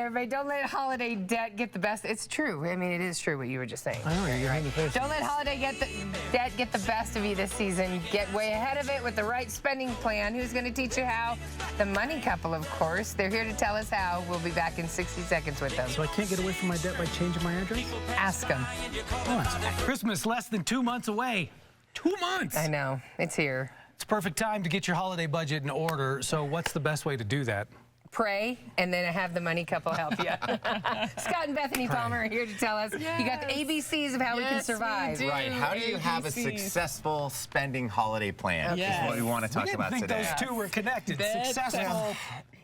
everybody. Don't let holiday debt get the best. It's true. I mean, it is true what you were just saying. I know, you're hanging face. Don't let holiday debt get the best of you this season. Get way ahead of it with the right spending plan. Who's going to teach you how? The Money Couple, of course. They're here to tell us how. We'll be back in 60 seconds with them. So I can't get away from my debt by changing my address? Ask them. Christmas less than 2 months away. 2 months! I know. It's here. It's a perfect time to get your holiday budget in order. So what's the best way to do that? Pray, and then have the Money Couple help you. Scott and Bethany Palmer are here to tell us. You got the ABCs of how we can survive. We do. Right. How do you have a successful spending holiday plan? Is what we want to talk about today. Those two were connected. Successful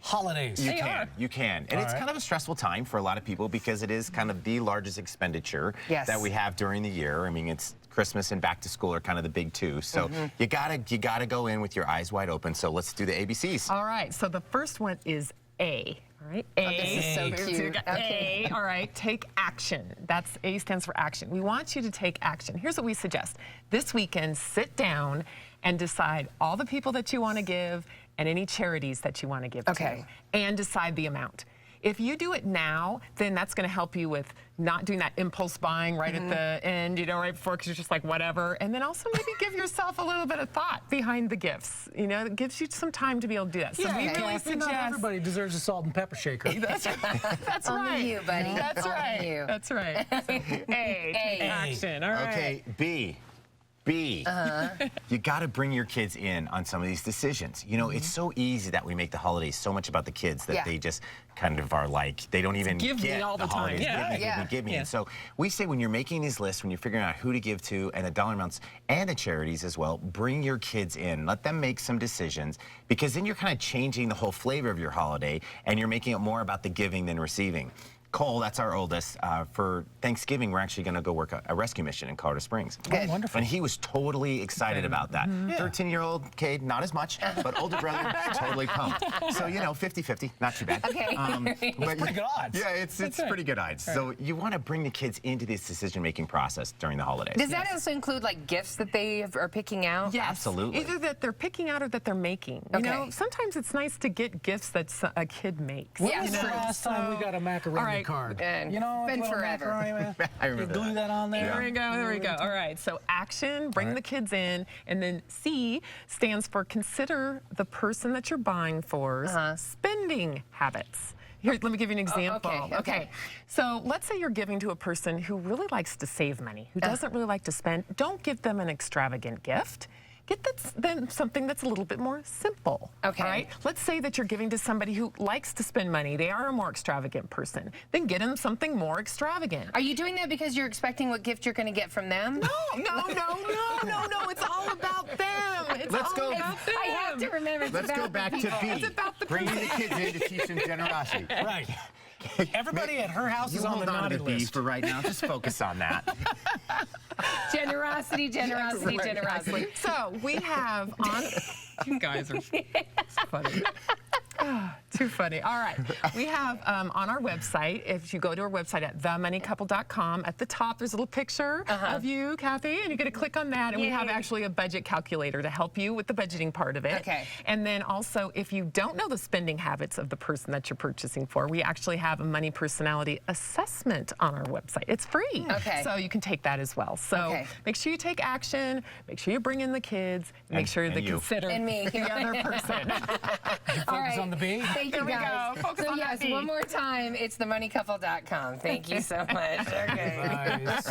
holidays. You can. And it's kind of a stressful time for a lot of people because it is kind of the largest expenditure that we have during the year. I mean, it's Christmas and back to school are kind of the big two. So you gotta go in with your eyes wide open. So let's do the ABCs. All right. So the first one is A. All right. A. Oh, this is so cute. Okay. A. All right. Take action. That's A stands for action. We want you to take action. Here's what we suggest. This weekend, sit down and decide all the people that you want to give and any charities that you want to give to, and decide the amount. If you do it now, then that's going to help you with not doing that impulse buying right at the end, you know, right before, because you're just like, whatever. And then also maybe give yourself a little bit of thought behind the gifts. You know, it gives you some time to be able to do that. So we really suggest... Not everybody deserves a salt and pepper shaker. That's right. Only you, buddy. That's right. You. That's right. So, A, take action. All right. Okay, B. You got to bring your kids in on some of these decisions. You know, it's so easy that we make the holidays so much about the kids that they just kind of are like, they don't even give get me all the holidays. time. Give me. And so we say when you're making these lists, when you're figuring out who to give to and the dollar amounts and the charities as well, bring your kids in. Let them make some decisions because then you're kind of changing the whole flavor of your holiday and you're making it more about the giving than receiving. Cole, that's our oldest. For Thanksgiving, we're actually going to go work a rescue mission in Colorado Springs. Oh, wonderful. And he was totally excited about that. 13-year-old Cade, not as much, but older brother, totally pumped. So, you know, 50-50, not too bad. But pretty good odds. Yeah, it's pretty good odds. So you want to bring the kids into this decision-making process during the holidays. Does that also include, like, gifts that they are picking out? Yes. Absolutely. Either that they're picking out or that they're making. You know, sometimes it's nice to get gifts that a kid makes. When was the last time we got a macaroni card? And you know, been forever. I remember glue that on there. There we go. There we go. All right. So action, bring the kids in, and then C stands for consider the person that you're buying for's spending habits. Here, let me give you an example. Okay. So let's say you're giving to a person who really likes to save money, who doesn't really like to spend. Don't give them an extravagant gift. Get them something that's a little bit more simple. Okay. All right? Let's say that you're giving to somebody who likes to spend money. They are a more extravagant person. Then get them something more extravagant. Are you doing that because you're expecting what gift you're going to get from them? No. It's all about them. It's all about them. I have to remember. Let's go back to B. It's about the bringing the kids in to teach them generosity. Right. Everybody at her house is on the naughty hold on to the B list. for right now. Just focus on that. Generosity. So we have on. You guys are funny. Too funny. All right. We have on our website, if you go to our website at themoneycouple.com, at the top there's a little picture of you, Kathy, and you get to click on that, and we have actually a budget calculator to help you with the budgeting part of it. Okay. And then also, if you don't know the spending habits of the person that you're purchasing for, we actually have a money personality assessment on our website. It's free. Okay. So you can take that as well. So make sure you take action, make sure you bring in the kids, make sure they consider the other person. All right. On the B. Thank you, guys. So yes, one more time, it's themoneycouple.com. Thank you so much. Okay. Nice.